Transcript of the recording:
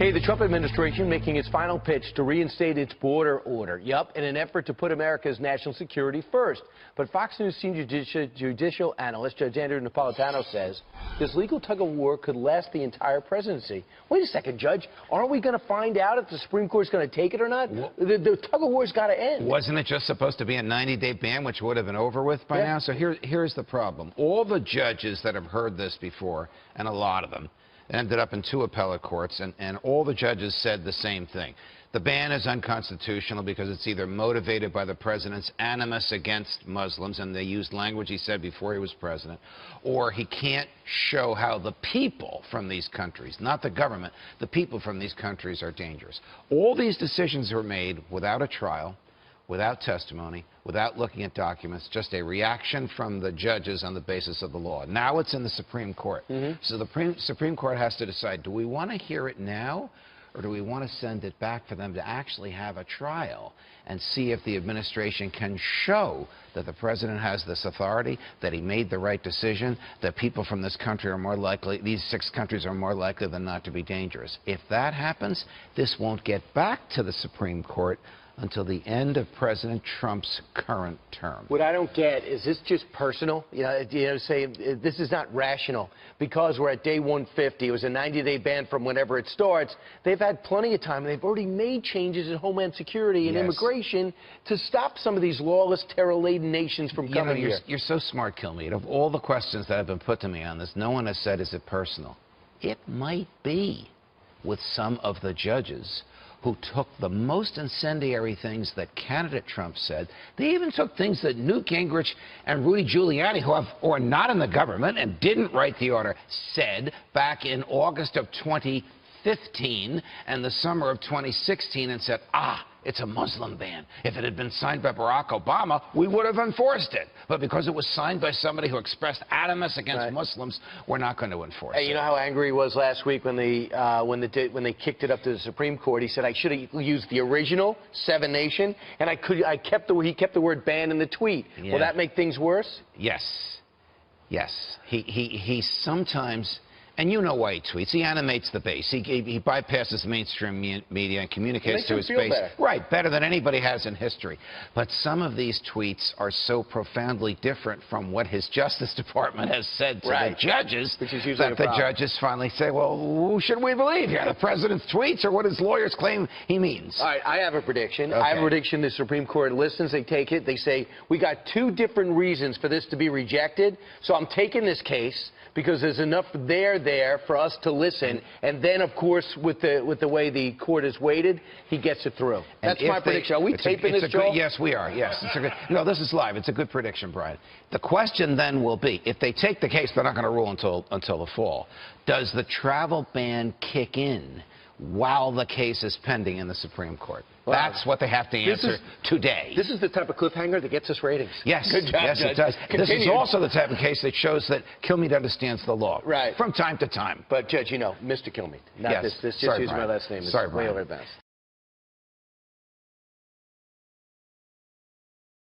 Hey, the Trump administration making its final pitch to reinstate its border order. Yup, in an effort to put America's national security first. But Fox News senior judicial analyst Judge Andrew Napolitano says this legal tug-of-war could last the entire presidency. Wait a second, Judge. Aren't we going to find out if the Supreme Court's going to take it or not? The tug-of-war's got to end. Wasn't it just supposed to be a 90-day ban, which would have been over with by now? So here's the problem. All the judges that have heard this before, and a lot of them, ended up in 2 appellate courts, and all the judges said the same thing. The ban is unconstitutional because it's either motivated by the president's animus against Muslims, and they used language he said before he was president, or he can't show how the people from these countries, not the government, the people from these countries are dangerous. All these decisions were made without a trial, without testimony, without looking at documents, just a reaction from the judges on the basis of the law. Now it's in the Supreme Court. So the Supreme Court has to decide, do we want to hear it now, or do we want to send it back for them to actually have a trial and see if the administration can show that the president has this authority, that he made the right decision, that people from this country are more likely, these 6 countries are more likely than not to be dangerous. If that happens, this won't get back to the Supreme Court until the end of President Trump's current term. What I don't get is this just personal? Say this is not rational because we're at day 150. It was a 90-day ban from whenever it starts. They've had plenty of time. They've already made changes in Homeland Security and immigration to stop some of these lawless, terror-laden nations from coming here. You're so smart, Kilmeade. Of all the questions that have been put to me on this, no one has said, is it personal? It might be with some of the judges who took the most incendiary things that candidate Trump said. They even took things that Newt Gingrich and Rudy Giuliani, who are not in the government and didn't write the order, said back in August of 2015 and the summer of 2016 and said, it's a Muslim ban. If it had been signed by Barack Obama, we would have enforced it. But because it was signed by somebody who expressed animus against Muslims, we're not going to enforce it. You know how angry he was last week when they kicked it up to the Supreme Court? He said, I should have used the original 7 Nation, and he kept the word ban in the tweet. Will that make things worse? Yes. Yes. He sometimes... And you know why he tweets. He animates the base. He bypasses mainstream media and communicates to his base. Right, better than anybody has in history. But some of these tweets are so profoundly different from what his Justice Department has said to the judges that the judges finally say, well, who should we believe here? The president's tweets or what his lawyers claim he means? All right, I have a prediction. I have a prediction the Supreme Court listens, they take it, they say, we got 2 different reasons for this to be rejected, so I'm taking this case because there's enough there for us to listen, and then, of course, with the way the court is weighted, he gets it through. That's my prediction. Are we taping this, Joel? Yes, we are. Yes. No, this is live. It's a good prediction, Brian. The question then will be, if they take the case, they're not going to rule until the fall. Does the travel ban kick in while the case is pending in the Supreme Court? Wow. That's what they have to answer today. This is the type of cliffhanger that gets us ratings. Yes. Good job, yes, Judge. It does. Continue. This is also the type of case that shows that Kilmeade understands the law. Right. From time to time. But, Judge, you know, Mr. Kilmeade. Not this. Just use my last name. It's way over advanced.